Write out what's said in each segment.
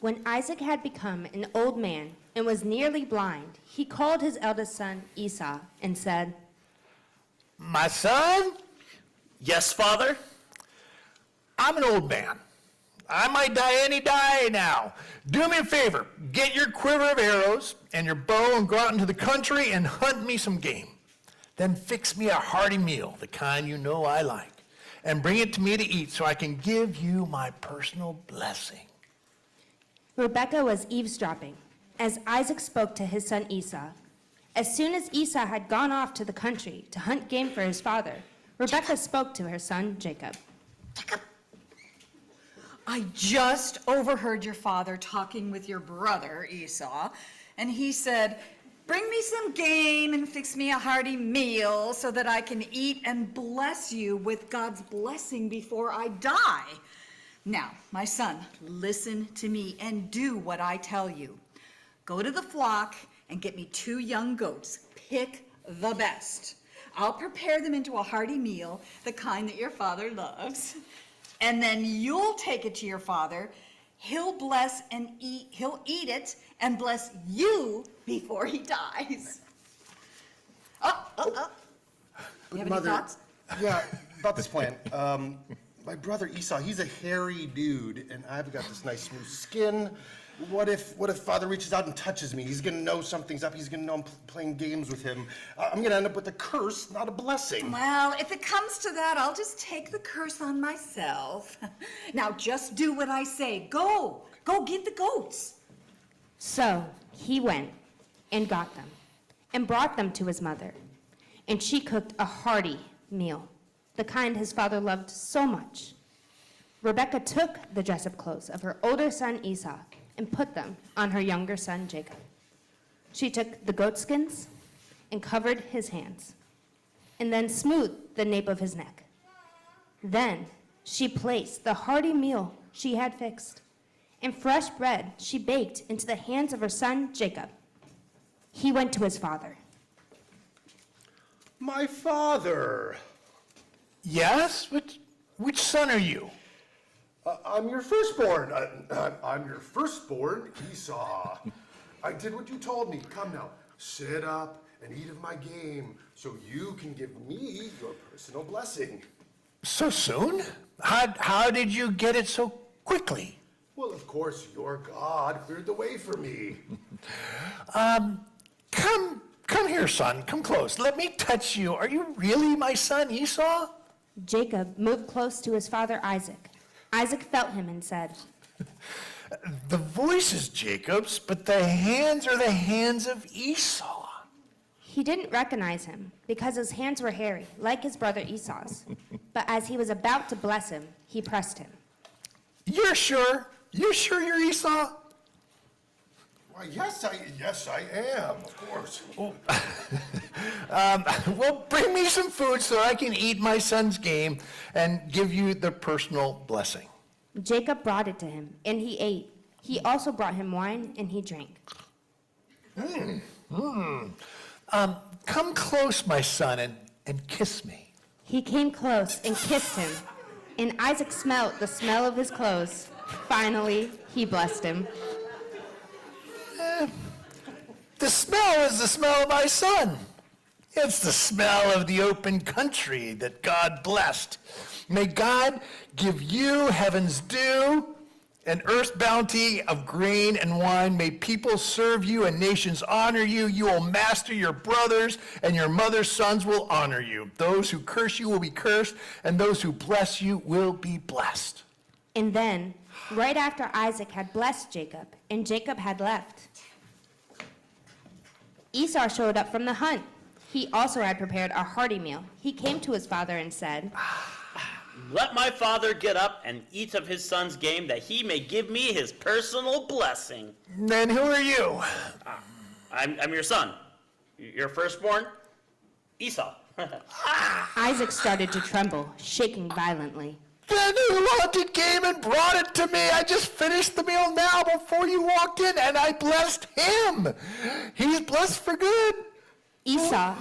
When Isaac had become an old man and was nearly blind, he called his eldest son Esau and said, My son, Yes, Father? I'm an old man. I might die any day now. Do me a favor. Get your quiver of arrows and your bow and go out into the country and hunt me some game. Then fix me a hearty meal, the kind you know I like, and bring it to me to eat so I can give you my personal blessing. Rebekah was eavesdropping as Isaac spoke to his son Esau. As soon as Esau had gone off to the country to hunt game for his father, Rebekah spoke to her son Jacob. I just overheard your father talking with your brother Esau, and he said, bring me some game and fix me a hearty meal so that I can eat and bless you with God's blessing before I die. Now, my son, listen to me and do what I tell you. Go to the flock and get me 2 young goats. Pick the best. I'll prepare them into a hearty meal, the kind that your father loves. And then you'll take it to your father. He'll eat it and bless you before he dies. You have Mother, any thoughts? Yeah, about this plan. My brother Esau, he's a hairy dude, and I've got this nice smooth skin. What if Father reaches out and touches me? He's gonna know something's up. He's gonna know I'm playing games with him. I'm gonna end up with a curse, not a blessing. Well, if it comes to that, I'll just take the curse on myself. Now, just do what I say. Go get the goats. So he went and got them and brought them to his mother. And she cooked a hearty meal, the kind his father loved so much. Rebekah took the dress-up clothes of her older son Esau and put them on her younger son Jacob. She took the goat skins and covered his hands, and then smoothed the nape of his neck. Then she placed the hearty meal she had fixed, and fresh bread she baked into the hands of her son Jacob. He went to his father. My father. Yes? Which son are you? I'm your firstborn. I'm your firstborn, Esau. I did what you told me. Come now, sit up and eat of my game so you can give me your personal blessing. So soon? How did you get it so quickly? Well, of course, your God cleared the way for me. Come here, son. Come close. Let me touch you. Are you really my son, Esau? Jacob moved close to his father Isaac. Isaac felt him and said, The voice is Jacob's, but the hands are the hands of Esau. He didn't recognize him because his hands were hairy, like his brother Esau's. But as he was about to bless him, he pressed him. You're sure? You're sure you're Esau? Why, yes, I am, of course. Well, bring me some food so I can eat my son's game and give you the personal blessing. Jacob brought it to him, and he ate. He also brought him wine, and he drank. Come close, my son, and kiss me. He came close and kissed him, and Isaac smelled the smell of his clothes. Finally, he blessed him. The smell is the smell of my son. It's the smell of the open country that God blessed. May God give you heaven's dew and earth's bounty of grain and wine. May people serve you and nations honor you. You will master your brothers, and your mother's sons will honor you. Those who curse you will be cursed, and those who bless you will be blessed. And then, right after Isaac had blessed Jacob, and Jacob had left, Esau showed up from the hunt. He also had prepared a hearty meal. He came to his father and said, Let my father get up and eat of his son's game, that he may give me his personal blessing. Then who are you? I'm your son, your firstborn, Esau. Isaac started to tremble, shaking violently. Then who wanted game and brought it to me? I just finished the meal now before you walked in, and I blessed him. He's blessed for good. Esau,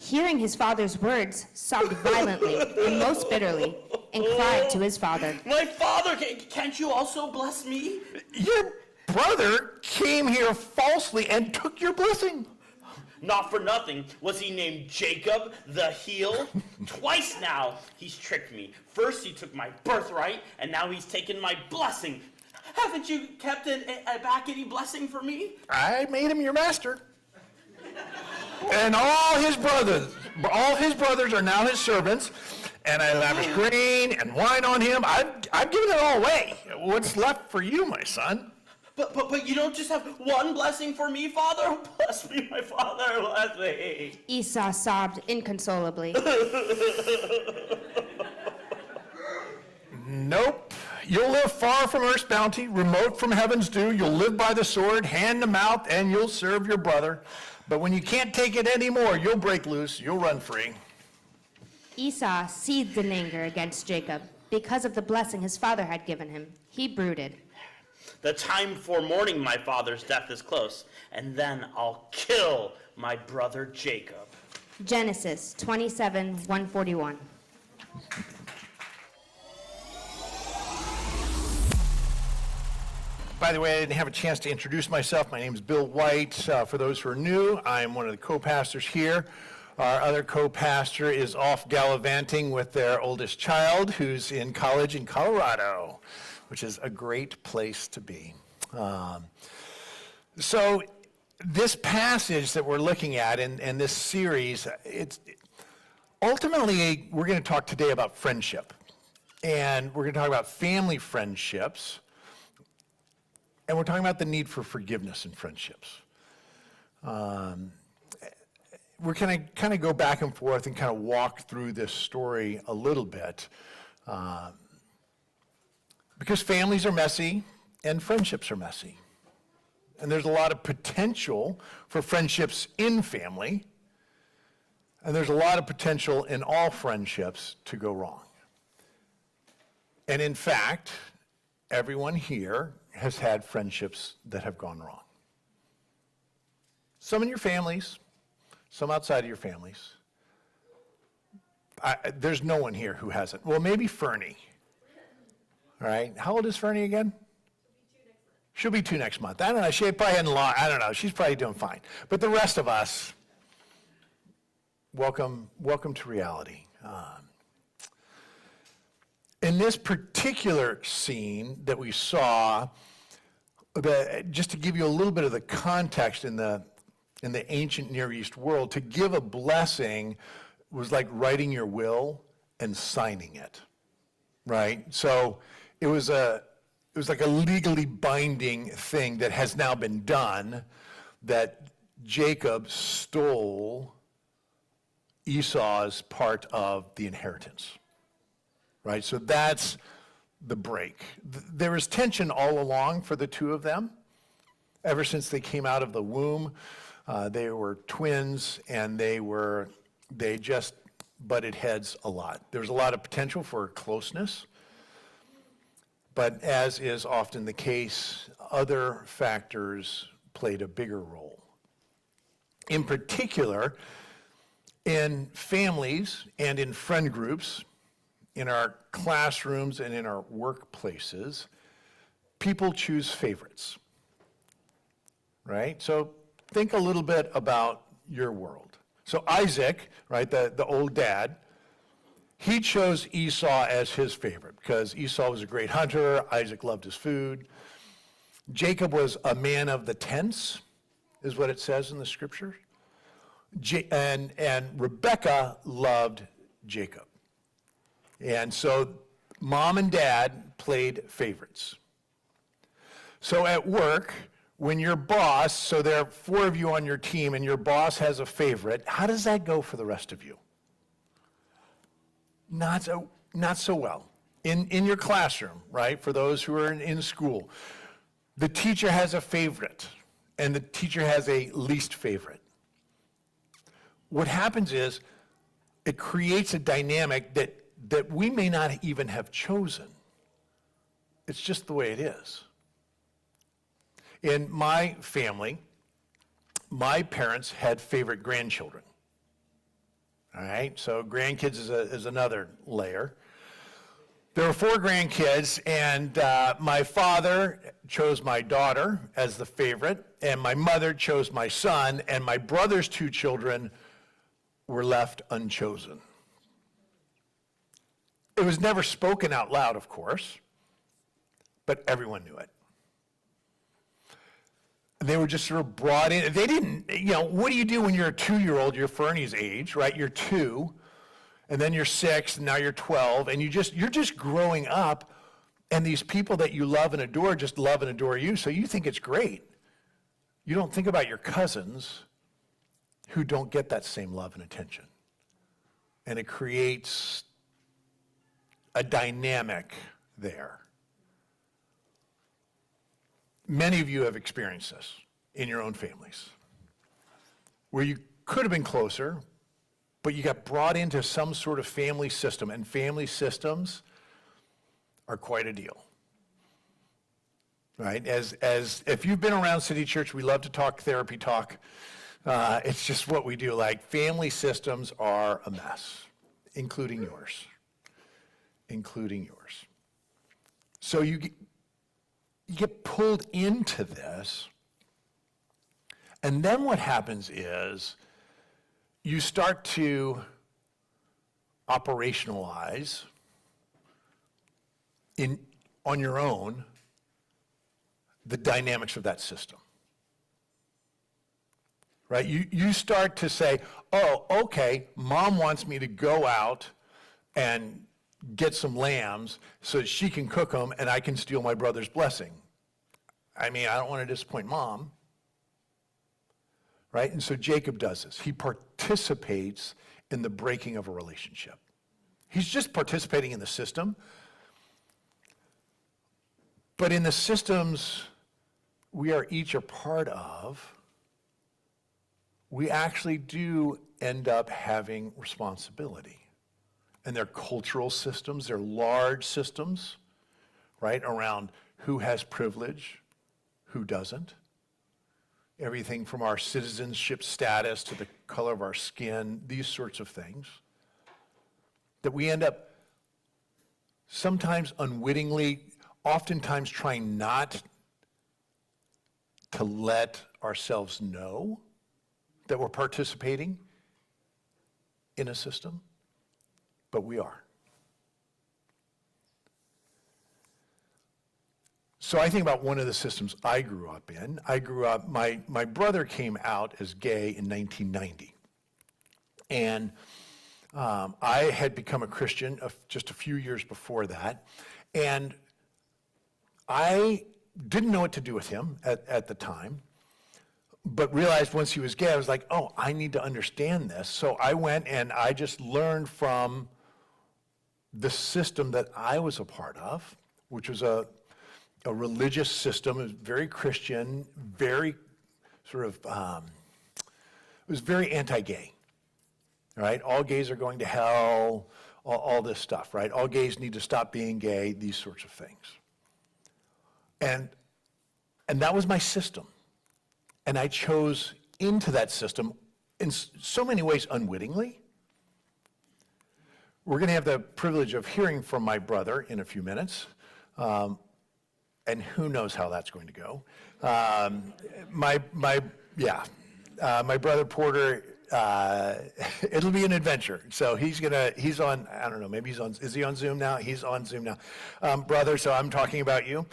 hearing his father's words, sobbed violently and most bitterly, and cried to his father. My father, can't you also bless me? Your brother came here falsely and took your blessing. Not for nothing was he named Jacob the heel. Twice now he's tricked me. First he took my birthright, and now he's taken my blessing. Haven't you kept back any blessing for me? I made him your master. And all his brothers are now his servants, and I lavish grain and wine on him. I've given it all away. What's left for you, my son? But you don't just have one blessing for me, Father? Bless me, my father, bless me. Esau sobbed inconsolably. Nope. You'll live far from earth's bounty, remote from heaven's dew. You'll live by the sword, hand to mouth, and you'll serve your brother. But when you can't take it anymore, you'll break loose. You'll run free. Esau seethed in anger against Jacob because of the blessing his father had given him. He brooded. The time for mourning my father's death is close, and then I'll kill my brother Jacob. Genesis 27:141. By the way, I didn't have a chance to introduce myself. My name is Bill White. For those who are new, I'm one of the co-pastors here. Our other co-pastor is off gallivanting with their oldest child, who's in college in Colorado, which is a great place to be. So this passage that we're looking at in this series, ultimately, we're going to talk today about friendship. And we're going to talk about family friendships. And we're talking about the need for forgiveness in friendships. We're going to kind of go back and forth and kind of walk through this story a little bit. Because families are messy and friendships are messy. And there's a lot of potential for friendships in family. And there's a lot of potential in all friendships to go wrong. And in fact, everyone here has had friendships that have gone wrong. Some in your families, some outside of your families. There's no one here who hasn't. Well, maybe Fernie. All right. How old is Fernie again? She'll be 2 next month. I don't know. She probably hadn't long. I don't know. She's probably doing fine. But the rest of us, welcome to reality. In this particular scene that we saw, just to give you a little bit of the context in the ancient Near East world, to give a blessing was like writing your will and signing it, right? So it was like a legally binding thing that has now been done, that Jacob stole Esau's part of the inheritance. Right, so that's the break. There was tension all along for the two of them. Ever since they came out of the womb, they were twins, and they just butted heads a lot. There was a lot of potential for closeness, but as is often the case, other factors played a bigger role. In particular, in families and in friend groups, in our classrooms and in our workplaces, people choose favorites, right? So think a little bit about your world. So Isaac, right, the old dad, he chose Esau as his favorite because Esau was a great hunter, Isaac loved his food. Jacob was a man of the tents, is what it says in the scripture. And Rebekah loved Jacob. And so mom and dad played favorites. So at work, when your boss, so there are 4 of you on your team and your boss has a favorite, how does that go for the rest of you? Not so well. In your classroom, right, for those who are in school, the teacher has a favorite and the teacher has a least favorite. What happens is it creates a dynamic that we may not even have chosen. It's just the way it is. In my family, my parents had favorite grandchildren. All right, so grandkids is another layer. There were 4 grandkids, and my father chose my daughter as the favorite, and my mother chose my son, and my brother's 2 children were left unchosen. It was never spoken out loud, of course, but everyone knew it. They were just sort of brought in. They didn't, what do you do when you're a 2-year-old? You're Fernie's age, right? You're 2, and then you're 6, and now you're 12, and you're just growing up, and these people that you love and adore just love and adore you, so you think it's great. You don't think about your cousins who don't get that same love and attention. And it creates a dynamic there. Many of you have experienced this in your own families, where you could have been closer, but you got brought into some sort of family system, and family systems are quite a deal. Right? As if you've been around City Church, we love to talk therapy talk. It's just what we do. Like, family systems are a mess, including yours. So you get pulled into this, and then what happens is you start to operationalize on your own the dynamics of that system. Right? You start to say, oh, okay, mom wants me to go out and get some lambs so that she can cook them and I can steal my brother's blessing. I mean, I don't want to disappoint mom. Right? And so Jacob does this. He participates in the breaking of a relationship. He's just participating in the system. But in the systems we are each a part of, we actually do end up having responsibility. And they're cultural systems, they're large systems, right, around who has privilege, who doesn't. Everything from our citizenship status to the color of our skin, these sorts of things. That we end up sometimes unwittingly, oftentimes trying not to let ourselves know that we're participating in a system, but we are. So I think about one of the systems I grew up in. My brother came out as gay in 1990. And I had become a Christian just a few years before that. And I didn't know what to do with him at the time, but realized once he was gay, I was like, oh, I need to understand this. So I went and I just learned from the system that I was a part of, which was a religious system. It was very Christian, very sort of, it was very anti-gay, right? All gays are going to hell, all this stuff, right? All gays need to stop being gay, these sorts of things. And that was my system. And I chose into that system in so many ways unwittingly. We're going to have the privilege of hearing from my brother in a few minutes. And who knows how that's going to go. My brother Porter, it'll be an adventure. So he's on, I don't know, maybe is he on Zoom now? He's on Zoom now. Brother, so I'm talking about you.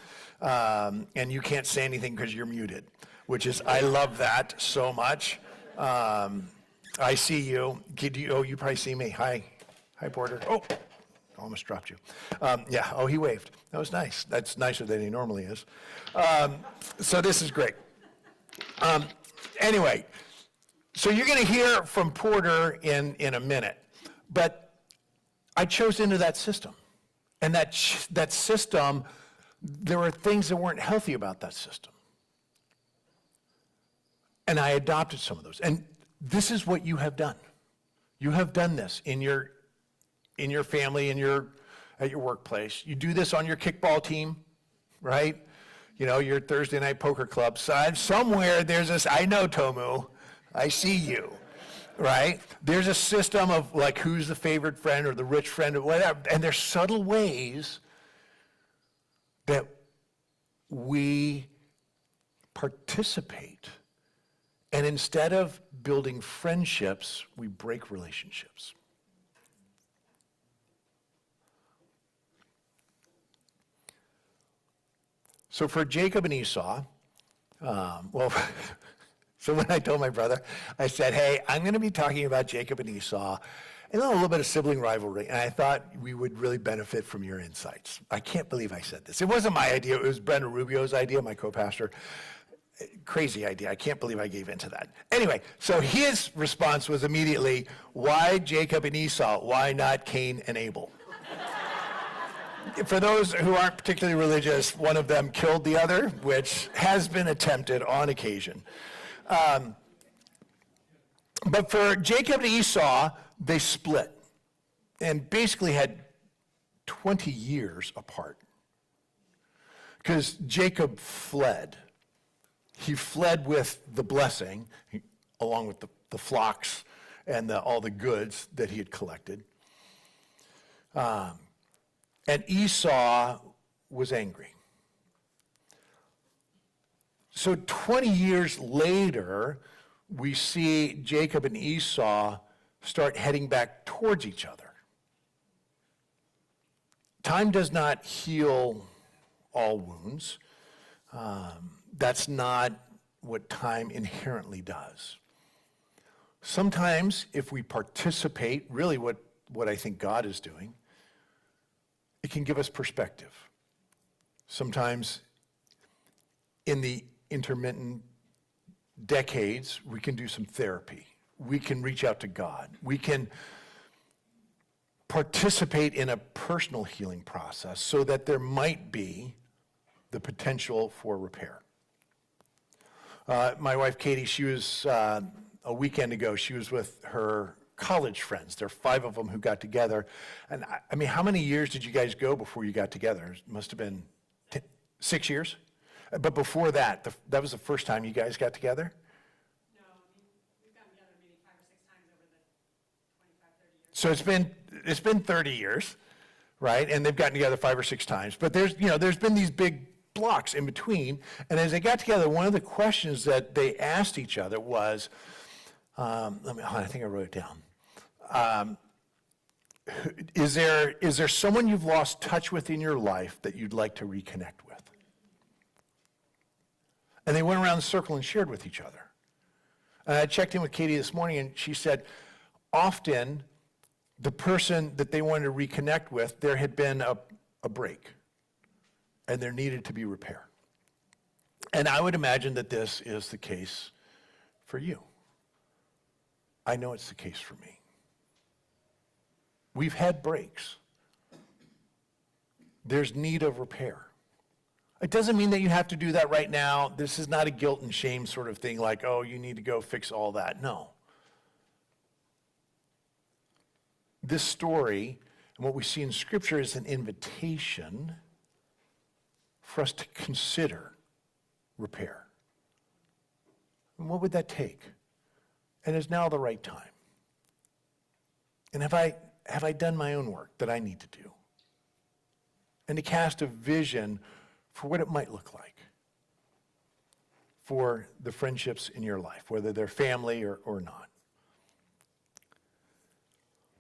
And you can't say anything because you're muted, which is, I love that so much. I see you. You probably see me. Hi, Porter. Oh, almost dropped you. He waved. That was nice. That's nicer than he normally is. So this is great. Anyway, so you're going to hear from Porter in a minute. But I chose into that system. And that system, there were things that weren't healthy about that system. And I adopted some of those. And this is what you have done. You have done this in your family, at your workplace. You do this on your kickball team, right? Your Thursday night poker club side. Somewhere there's this, I know, Tomu, I see you, right? There's a system of like who's the favorite friend or the rich friend or whatever. And there's subtle ways that we participate. And instead of building friendships, we break relationships. So for Jacob and Esau, so when I told my brother, I said, hey, I'm going to be talking about Jacob and Esau and a little bit of sibling rivalry, and I thought we would really benefit from your insights. I can't believe I said this. It wasn't my idea. It was Brenda Rubio's idea, my co-pastor. Crazy idea. I can't believe I gave in to that. Anyway, so his response was immediately, why Jacob and Esau? Why not Cain and Abel? For those who aren't particularly religious, one of them killed the other, which has been attempted on occasion. But for Jacob and Esau, they split and basically had 20 years apart. Because Jacob fled. He fled with the blessing, along with the flocks and all the goods that he had collected. And Esau was angry. So 20 years later, we see Jacob and Esau start heading back towards each other. Time does not heal all wounds. That's not what time inherently does. Sometimes, if we participate, really what I think God is doing, it can give us perspective. Sometimes in the intermittent decades, we can do some therapy. We can reach out to God. We can participate in a personal healing process so that there might be the potential for repair. My wife, Katie, she was, a weekend ago, she was with her college friends. There are 5 of them who got together. And I mean, how many years did you guys go before you got together? It must have been 6 years? But before that, that was the first time you guys got together? No, I mean, we've gotten together maybe 5 or 6 times over the 25, 30 years. So it's been 30 years, right? And they've gotten together 5 or 6 times. But there's been these big blocks in between. And as they got together, one of the questions that they asked each other was, I think I wrote it down. Is there someone you've lost touch with in your life that you'd like to reconnect with? And they went around the circle and shared with each other. And I checked in with Katie this morning, and she said, often the person that they wanted to reconnect with, there had been a break, and there needed to be repair. And I would imagine that this is the case for you. I know it's the case for me. We've had breaks. There's need of repair. It doesn't mean that you have to do that right now. This is not a guilt and shame sort of thing like, oh, you need to go fix all that. No. This story and what we see in Scripture is an invitation for us to consider repair. And what would that take? And is now the right time? And have I done my own work that I need to do? And to cast a vision for what it might look like for the friendships in your life, whether they're family or not.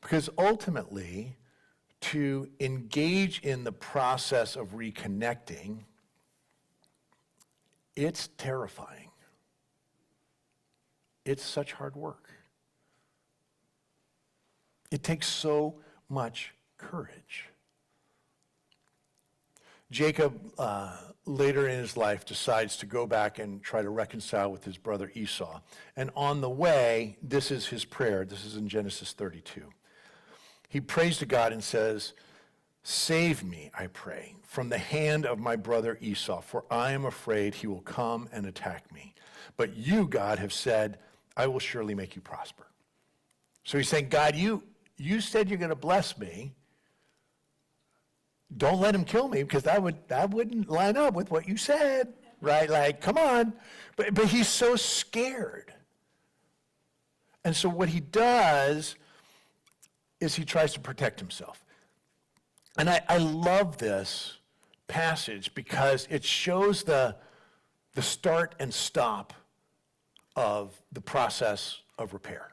Because ultimately, to engage in the process of reconnecting, it's terrifying. It's such hard work. It takes so much courage. Jacob, later in his life, decides to go back and try to reconcile with his brother Esau. And on the way, this is his prayer. This is in Genesis 32. He prays to God and says, "Save me, I pray, from the hand of my brother Esau, for I am afraid he will come and attack me. But you, God, have said, I will surely make you prosper." So he's saying, God, you said you're going to bless me. Don't let him kill me, because that wouldn't line up with what you said, right? Like, come on. But he's so scared. And so what he does is he tries to protect himself. And I love this passage because it shows the start and stop of the process of repair.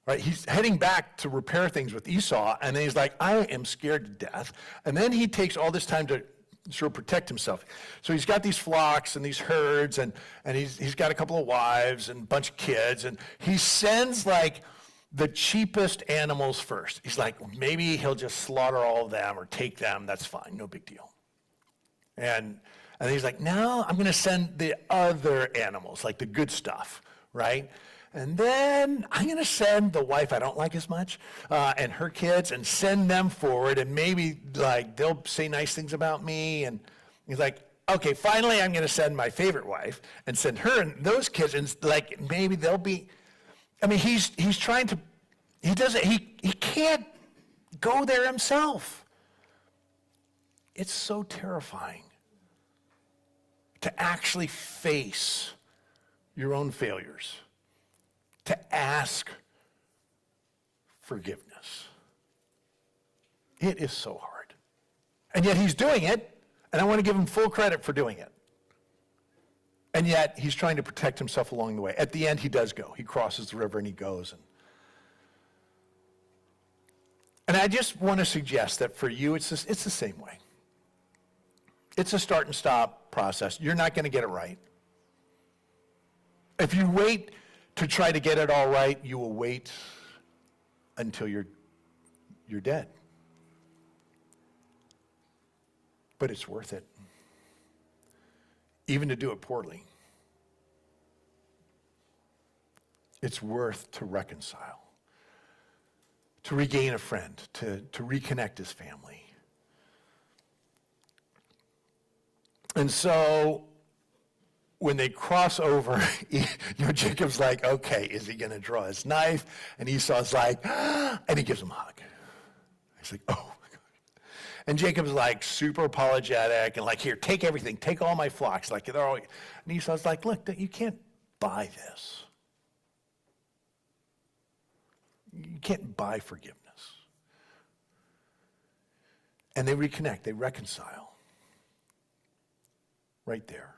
Right? He's heading back to repair things with Esau, and then he's like, I am scared to death. And then he takes all this time to sort of protect himself. So he's got these flocks and these herds, and he's got a couple of wives and a bunch of kids, and he sends like the cheapest animals first. He's like, maybe he'll just slaughter all of them or take them. That's fine, no big deal. And he's like, no, I'm going to send the other animals, like the good stuff, right? And then I'm going to send the wife I don't like as much and her kids and send them forward, and maybe like they'll say nice things about me. And he's like, okay, finally I'm going to send my favorite wife and send her and those kids, and like maybe they'll be. I mean, he's trying to. He can't go there himself. It's so terrifying to actually face your own failures, to ask forgiveness. It is so hard. And yet he's doing it, and I want to give him full credit for doing it. And yet he's trying to protect himself along the way. At the end, he does go. He crosses the river and he goes. And I just want to suggest that for you, it's the same way. It's a start and stop process. You're not going to get it right. If you wait to try to get it all right, you will wait until you're dead. But it's worth it. Even to do it poorly. It's worth to reconcile, to regain a friend, to reconnect his family. And so when they cross over, Jacob's like, okay, is he going to draw his knife? And Esau's like, and he gives him a hug. He's like, oh my God. And Jacob's like super apologetic and like, here, take everything, take all my flocks. Like they're all, and Esau's like, look, you can't buy this. You can't buy forgiveness. And they reconnect, they reconcile. Right there.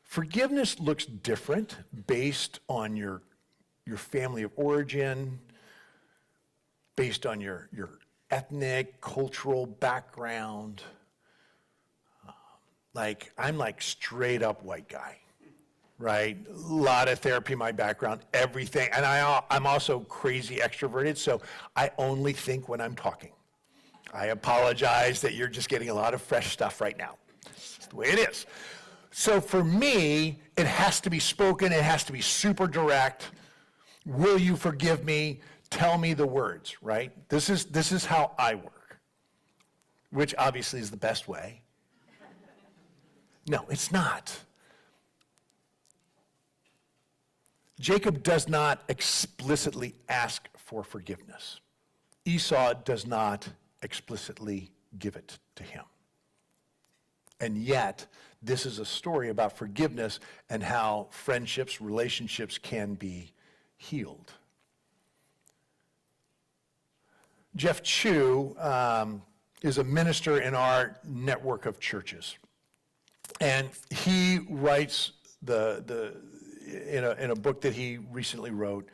Forgiveness looks different based on your family of origin, based on your ethnic, cultural background. Like, I'm like straight up white guy, right? A lot of therapy in my background, everything. And I'm also crazy extroverted, so I only think when I'm talking. I apologize that you're just getting a lot of fresh stuff right now. It's the way it is. So for me, it has to be spoken. It has to be super direct. Will you forgive me? Tell me the words, right? This is how I work, which obviously is the best way. No, it's not. Jacob does not explicitly ask for forgiveness. Esau does not explicitly give it to him. And yet, this is a story about forgiveness and how friendships, relationships can be healed. Jeff Chu is a minister in our network of churches. And he writes in a book that he recently wrote,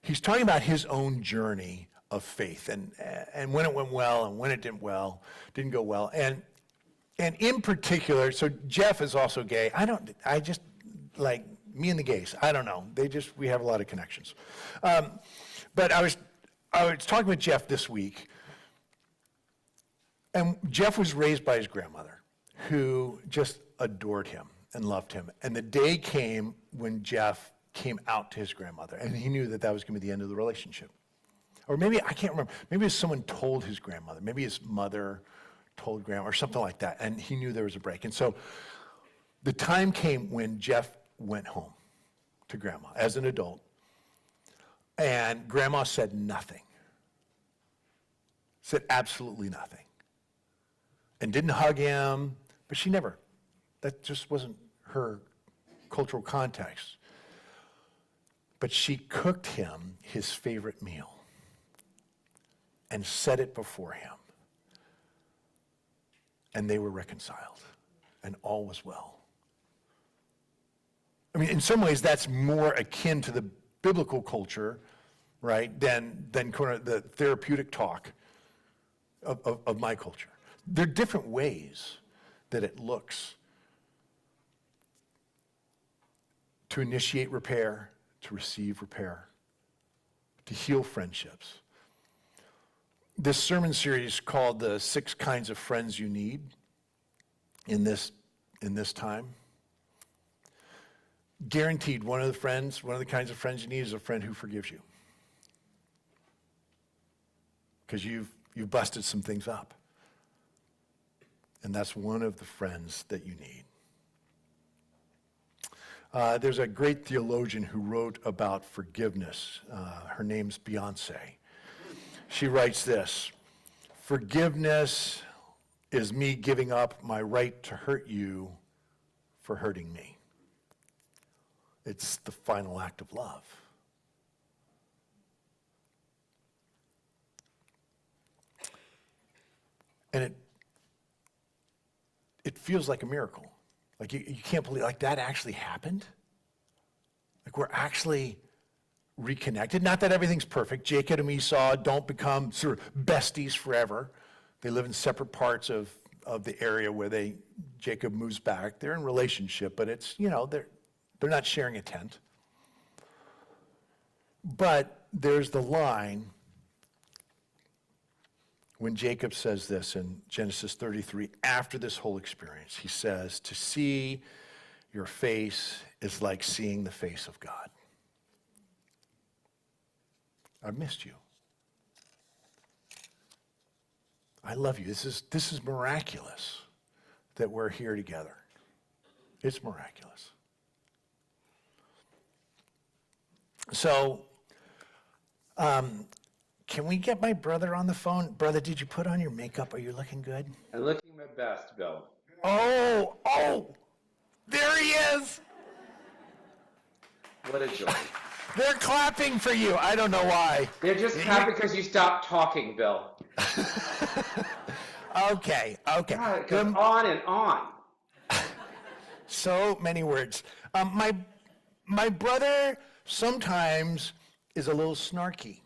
he's talking about his own journey of faith and when it went well and when it didn't go well. And in particular, so Jeff is also gay. I just like me and the gays. I don't know. We have a lot of connections. But I was talking with Jeff this week, and Jeff was raised by his grandmother, who just adored him and loved him. And the day came when Jeff came out to his grandmother, and he knew that was going to be the end of the relationship. Or maybe, I can't remember, maybe someone told his grandmother, maybe his mother told grandma, or something like that, and he knew there was a break. And so the time came when Jeff went home to grandma as an adult, and grandma said nothing. Said absolutely nothing. And didn't hug him, but that just wasn't her cultural context. But she cooked him his favorite meal and set it before him. And they were reconciled, and all was well. I mean, in some ways, that's more akin to the biblical culture, right, than kind of the therapeutic talk of my culture. There are different ways that it looks to initiate repair, to receive repair, to heal friendships. This sermon series called The 6 Kinds of Friends You Need in this time. Guaranteed, one of the kinds of friends you need is a friend who forgives you. Because you've busted some things up. And that's one of the friends that you need. There's a great theologian who wrote about forgiveness. Her name's Beyonce. She writes this: forgiveness is me giving up my right to hurt you for hurting me. It's the final act of love. And it feels like a miracle. Like you can't believe, like that actually happened. Like we're actually reconnected. Not that everything's perfect. Jacob and Esau don't become sort of besties forever. They live in separate parts of the area where Jacob moves back. They're in relationship, but it's, they're not sharing a tent. But there's the line when Jacob says this in Genesis 33, after this whole experience, he says, to see your face is like seeing the face of God. I've missed you. I love you. This is miraculous that we're here together. It's miraculous. So, can we get my brother on the phone? Brother, did you put on your makeup? Are you looking good? I'm looking my best, Bill. Oh, there he is. What a joy. They're clapping for you. I don't know why. They're just clapping because you stopped talking, Bill. Okay. God, it goes on and on. So many words. My brother sometimes is a little snarky.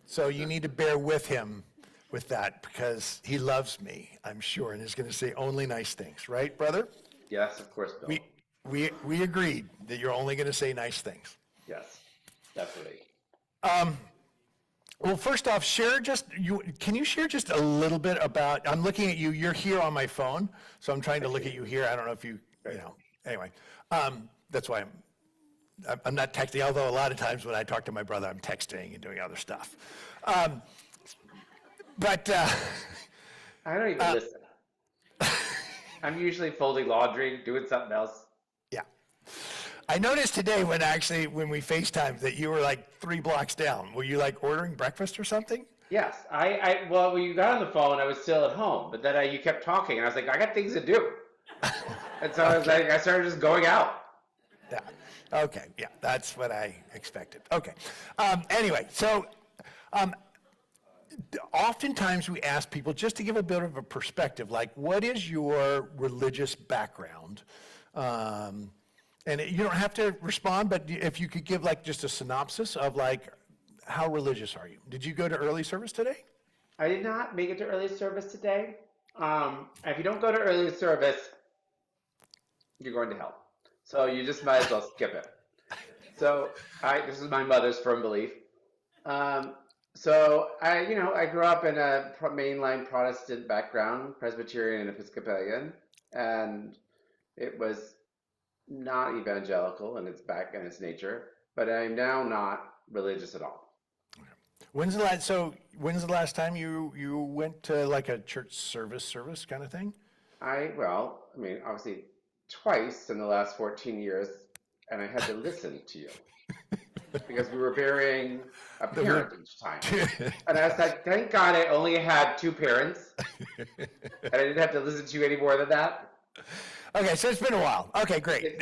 So you need to bear with him with that because he loves me, I'm sure, and is going to say only nice things. Right, brother? Yes, of course, Bill. We agreed that you're only going to say nice things. Yes, definitely. Well, first off, can you share just a little bit about, I'm looking at you, you're here on my phone, so I'm trying to look at you here. I don't know if anyway. That's why I'm not texting, although a lot of times when I talk to my brother, I'm texting and doing other stuff. But I don't even listen. I'm usually folding laundry, doing something else. Yeah. I noticed today when we FaceTimed that you were like 3 blocks down. Were you like ordering breakfast or something? Yes, well, when you got on the phone, I was still at home, but then you kept talking, and I was like, I got things to do. And so I started just going out. Yeah. Okay. Yeah, that's what I expected. Okay. Anyway, so oftentimes we ask people just to give a bit of a perspective, like what is your religious background? And you don't have to respond, but if you could give like just a synopsis of like how religious are you? Did you go to early service today? I did not make it to early service today. If you don't go to early service, you're going to hell. So you just might as well skip it. So this is my mother's firm belief. So I grew up in a mainline Protestant background, Presbyterian and Episcopalian, and it was not evangelical in its nature, but I'm now not religious at all. When's the last time you went to like a church service kind of thing? Obviously twice in the last 14 years, and I had to listen to you because we were burying a parent each time. And I was like, thank God I only had 2 parents, and I didn't have to listen to you any more than that. Okay, so it's been a while. Okay, great.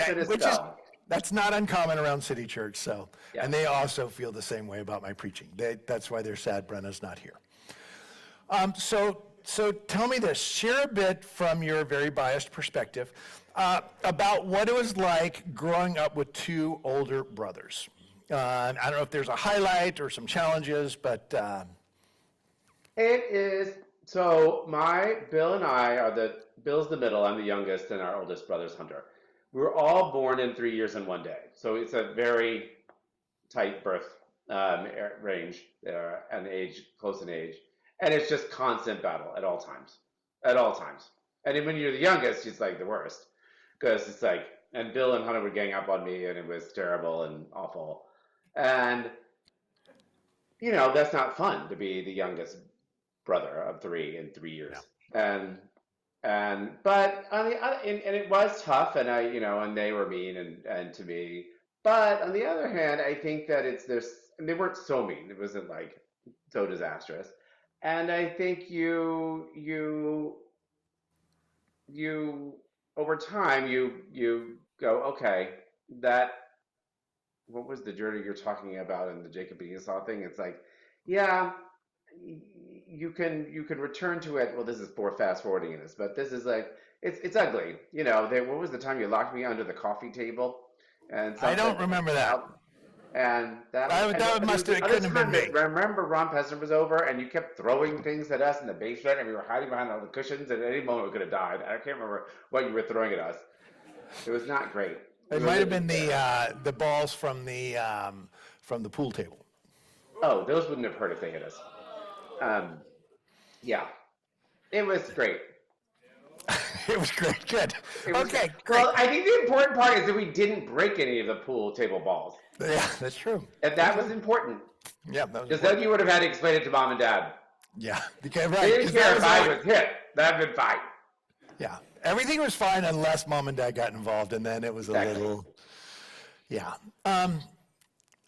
That's not uncommon around City Church, so. Yeah. And they also feel the same way about my preaching. That's why they're sad Brenna's not here. So tell me this, share a bit from your very biased perspective about what it was like growing up with two older brothers. I don't know if there's a highlight or some challenges, but It is, so Bill and I Bill's the middle, I'm the youngest, and our oldest brother's Hunter. We were all born in 3 years and 1 day. So it's a very tight birth range and age, close in age. And it's just constant battle at all times. At all times. And then when you're the youngest, it's like the worst. Because it's like, and Bill and Hunter would gang up on me, and it was terrible and awful. And, that's not fun to be the youngest brother of 3 in 3 years. Yeah. But on the other, and it was tough, and and they were mean and to me. But on the other hand, I think that they weren't so mean. It wasn't like so disastrous. And I think you over time you go, okay, what was the journey you're talking about in the Jacob and Esau thing? It's like, yeah, you can return to it. Well, this is poor fast forwarding this, but this is like it's ugly. What was the time you locked me under the coffee table? And I don't remember that. And it couldn't have been me. Remember, Ron Pester was over, and you kept throwing things at us in the basement, and we were hiding behind all the cushions. And at any moment, we could have died. I can't remember what you were throwing at us. It was not great. It might have been the balls from the pool table. Oh, those wouldn't have hurt if they hit us. Yeah, it was great. It was great. Good. Okay, great. Well, I think the important part is that we didn't break any of the pool table balls. Yeah, that's true. And that was important. Yeah, that was because then you would have had to explain it to mom and dad. Yeah, because right. They didn't care if I was hit. That'd been fine. Yeah, everything was fine unless mom and dad got involved, and then it was a little. Yeah.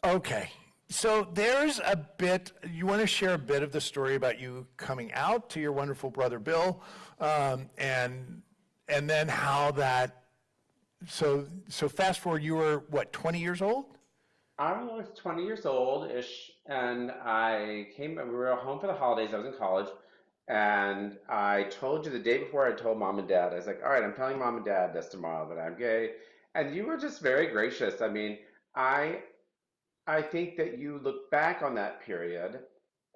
Okay. So there's a bit, you want to share a bit of the story about you coming out to your wonderful brother Bill, and then how that, so fast forward, you were what, 20 years old? I was 20 years old-ish, and we were home for the holidays. I was in college, and I told you the day before, I told mom and dad, I was like, all right, I'm telling mom and dad this tomorrow, that I'm gay. And you were just very gracious. I mean, I think that you look back on that period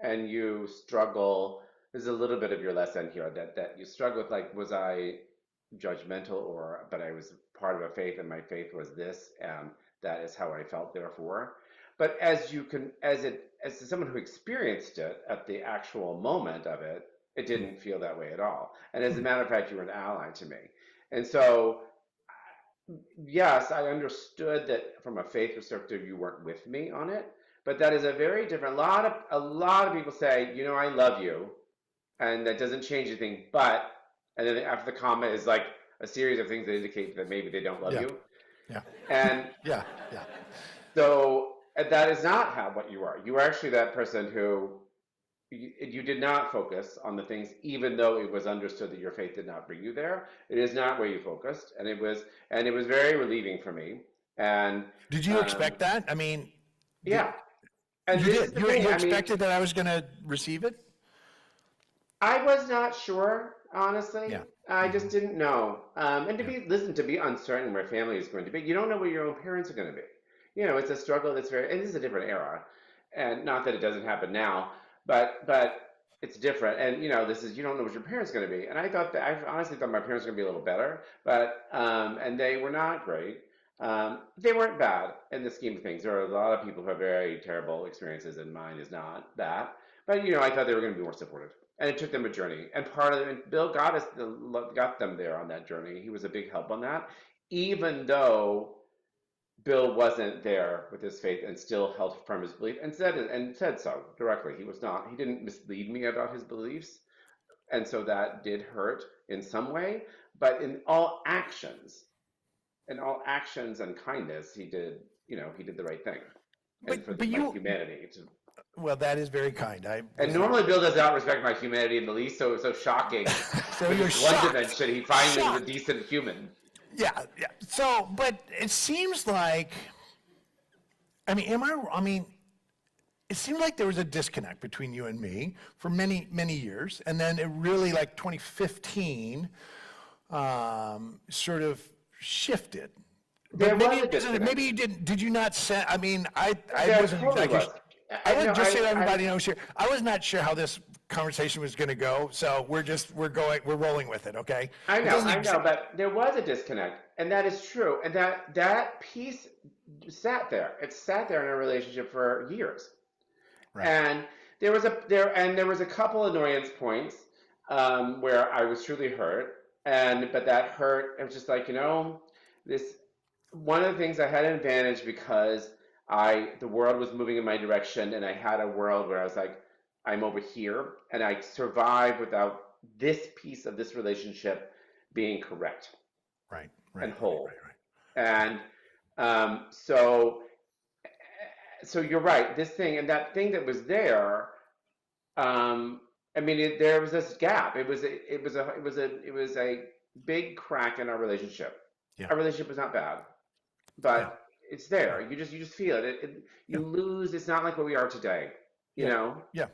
and you struggle. There's a little bit of your lesson here that you struggle with, like, was I judgmental, but I was part of a faith and my faith was this, and that is how I felt, therefore. But as someone who experienced it at the actual moment of it, it didn't feel that way at all. And as a matter of fact, you were an ally to me. And so, yes, I understood that from a faith perspective, you weren't with me on it, but that is a very different. A lot of people say, I love you, and that doesn't change anything. But, and then after the comma is like a series of things that indicate that maybe they don't love you. Yeah. And yeah. So that is not what you are. You are actually that person who you did not focus on the things, even though it was understood that your faith did not bring you there. It is not where you focused, and it was very relieving for me. And did you expect that? I mean, yeah. And you did. You expected that I was going to receive it? I was not sure, honestly. Yeah. I just didn't know. And to be uncertain where family is going to be, you don't know where your own parents are going to be. It's a struggle and this is a different era. And not that it doesn't happen now, but it's different. And, you don't know what your parents are going to be. And I honestly thought my parents were going to be a little better, but, and they were not great. They weren't bad in the scheme of things. There are a lot of people who have very terrible experiences, and mine is not that. But, I thought they were going to be more supportive. And it took them a journey. And part of it, Bill got them there on that journey. He was a big help on that, even though Bill wasn't there with his faith and still held firm his belief and said so directly. He didn't mislead me about his beliefs. And so that did hurt in some way. But in all actions and kindness, he did the right thing. And for my humanity to. Well, that is very kind. And normally Bill does not respect my humanity in the least, so it was so shocking. So you're one shocked. dimension, he finally was a decent human. Yeah, yeah. So, but it seems like, I mean, it seemed like there was a disconnect between you and me for many, many years. And then it really, like 2015, sort of shifted. There But was a disconnect. maybe you didn't, did you not send, I There wasn't totally exactly, was. I No, would just so everybody knows here, I was not sure how this conversation was going to go. So we're rolling with it, okay? I It know, doesn't I know, exa- but there was a disconnect, and that is true. And that piece sat there. It sat there in our relationship for years. Right. And there was a couple annoyance points where I was truly hurt, but that hurt. It was just like this. One of the things, I had an advantage because the world was moving in my direction, and I had a world where I was like, I'm over here, and I survived without this piece of this relationship being correct Right, and right, whole. right. And so you're right. This thing and that thing that was there. There was this gap. It was a big crack in our relationship. Yeah. Our relationship was not bad, but it's there. You just feel it. You lose. It's not like what we are today. You know. Yeah.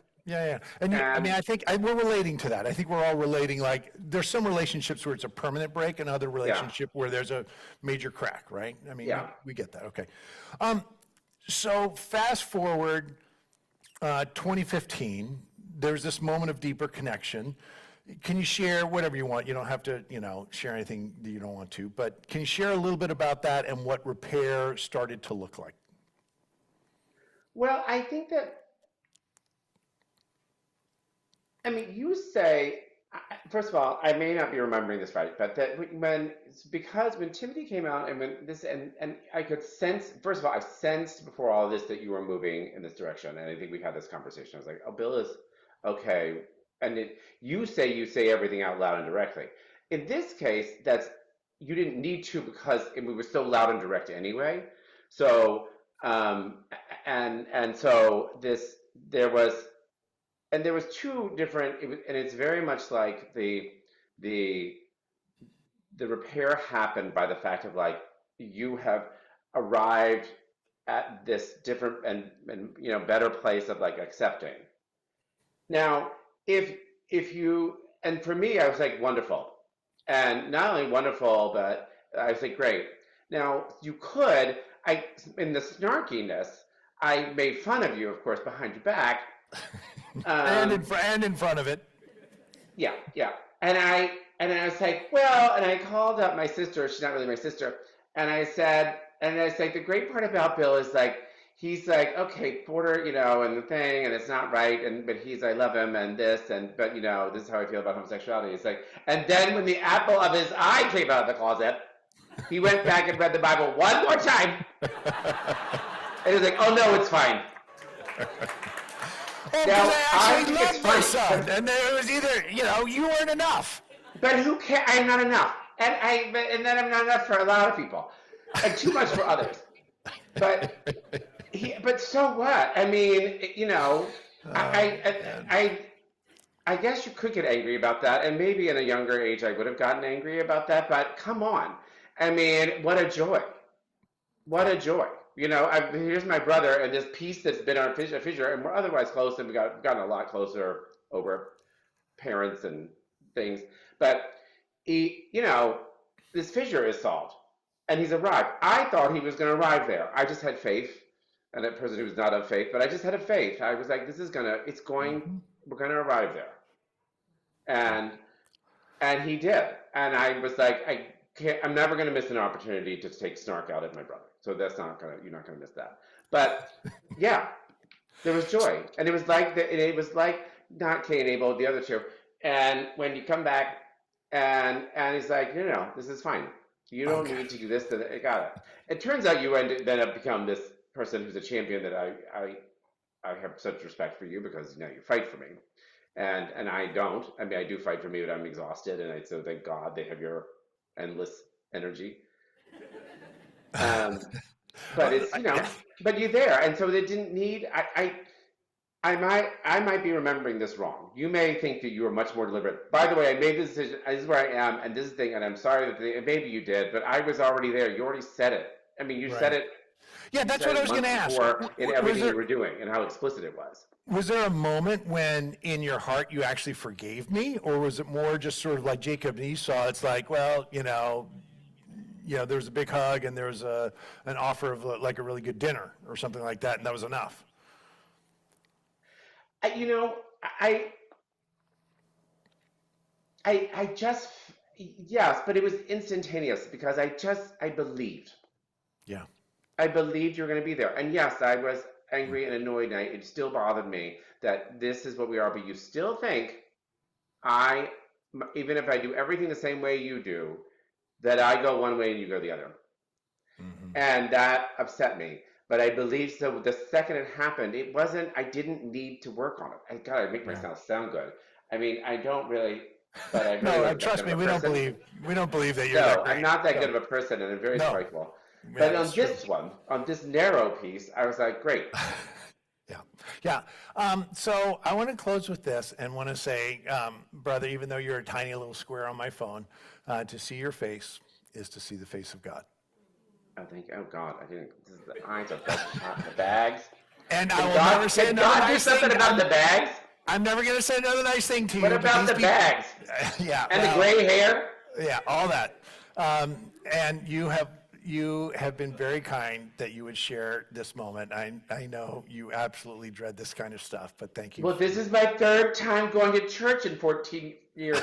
And I think we're relating to that. I think we're all relating, like, there's some relationships where it's a permanent break and other relationship where there's a major crack, right? We get that. Okay. So fast forward 2015, there's this moment of deeper connection. Can you share whatever you want? You don't have to, share anything that you don't want to, but can you share a little bit about that and what repair started to look like? Well, I think that. You say, first of all, I may not be remembering this right, but that when Timothy came out and when this, and I could sense, first of all, I sensed before all this that you were moving in this direction. And I think we had this conversation. I was like, oh, Bill is okay. And you say everything out loud and directly. In this case, you didn't need to because we were so loud and direct anyway. So, there was two different, and it's very much like the repair happened by the fact of, like, you have arrived at this different and better place of, like, accepting. Now, if you, and for me, I was like, wonderful, and not only wonderful, but I was like, great. Now, in the snarkiness, I made fun of you, of course, behind your back. And in front of it. Yeah. And I was like, well, and I called up my sister. She's not really my sister. And I said, the great part about Bill is, like, he's like, okay, Porter, and the thing, and it's not right, but I love him, and this, but this is how I feel about homosexuality. He's like, and then when the apple of his eye came out of the closet, he went back and read the Bible one more time. And he was like, oh no, it's fine. Well, Now, I actually think loved my son, and it was either, you weren't enough. But who cares? I'm not enough, and then I'm not enough for a lot of people, and too much for others. But so what? I guess you could get angry about that, and maybe in a younger age I would have gotten angry about that. But come on, what a joy! What a joy! Here's my brother, and this piece that's been our fissure, and we're otherwise close, and we've gotten a lot closer over parents and things. But this fissure is solved, and he's arrived. I thought he was going to arrive there. I just had faith, and a person who was not of faith, but I just had a faith. I was like, we're going to arrive there, and he did. And I was like, I'm never going to miss an opportunity to take snark out at my brother. So you're not going to miss that. But yeah, there was joy, and it was like not Cain and Abel, the other two. And when you come back, and he's like, this is fine. You don't need to do this. I got it. It turns out you then have become this person who's a champion that I have such respect for you, because you fight for me, and I don't. I do fight for me, but I'm exhausted, and so thank God they have your endless energy. But it's but you're there, and so they didn't need. I might be remembering this wrong. You may think that you were much more deliberate. By the way, I made the decision. This is where I am, and this is the thing. And I'm sorry that maybe you did, but I was already there. You already said it. I mean, you said Right. it. Yeah, You that's said what I it was going to months ask. before in Was everything you there, were doing and how explicit it was. was there a moment when in your heart you actually forgave me? Or was it more just sort of like Jacob and Esau? It's like, well, there was a big hug and there was an offer of like a really good dinner or something like that, and that was enough. You know, I just, yes, but it was instantaneous because I believed. Yeah. I believed you were going to be there. And yes, I was angry and annoyed, and it still bothered me that this is what we are, but you still think even if I do everything the same way you do, that I go one way and you go the other. And that upset me. But I believe so. The second it happened, I didn't need to work on it. God, I make myself sound good. I mean, I don't really, but I really No, wasn't that trust good me, of a we don't person. believe that you're No, that great. I'm not that No. good of a person, and I'm very No. spiteful. Yeah, But that's on true. this one, on this narrow piece, I was like, great. Yeah, yeah. So I want to close with this and want to say, brother, even though you're a tiny little square on my phone, to see your face is to see the face of God. Oh God, I didn't. The eyes are bloodshot in the bags. And I will never say Can another God do nice thing. something about the bags? I'm never going to say another nice thing to you. What but about these the people- bags? Yeah. And the well, gray hair? Yeah, all that. And you have been very kind that you would share this moment. I know you absolutely dread this kind of stuff, but thank you. Well, this is my third time going to church in 14 years,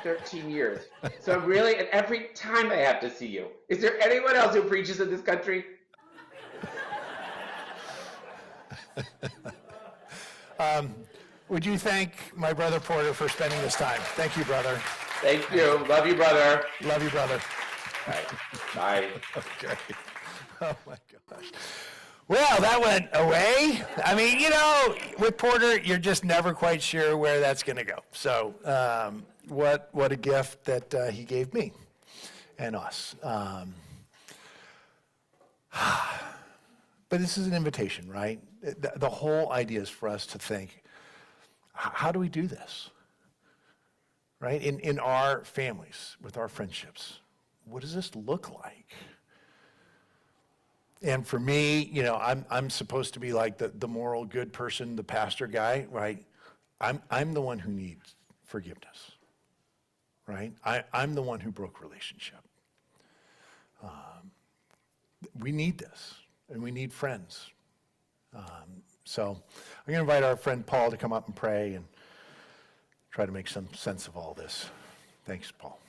13 years. So really, and every time I have to see you. Is there anyone else who preaches in this country? Would you thank my brother Porter for spending this time? Thank you, brother. Thank you. Love you, brother. Love you, brother. All right. Bye. Okay. Oh my gosh. Well, that went away. I mean, with Porter, you're just never quite sure where that's going to go. So, what a gift that he gave me and us. But this is an invitation, right? The whole idea is for us to think, how do we do this? Right? In our families, with our friendships, what does this look like? And for me, I'm supposed to be like the moral good person, the pastor guy, right? I'm the one who needs forgiveness, right? I'm the one who broke relationship. We need this, and we need friends. So I'm going to invite our friend Paul to come up and pray and try to make some sense of all this. Thanks, Paul.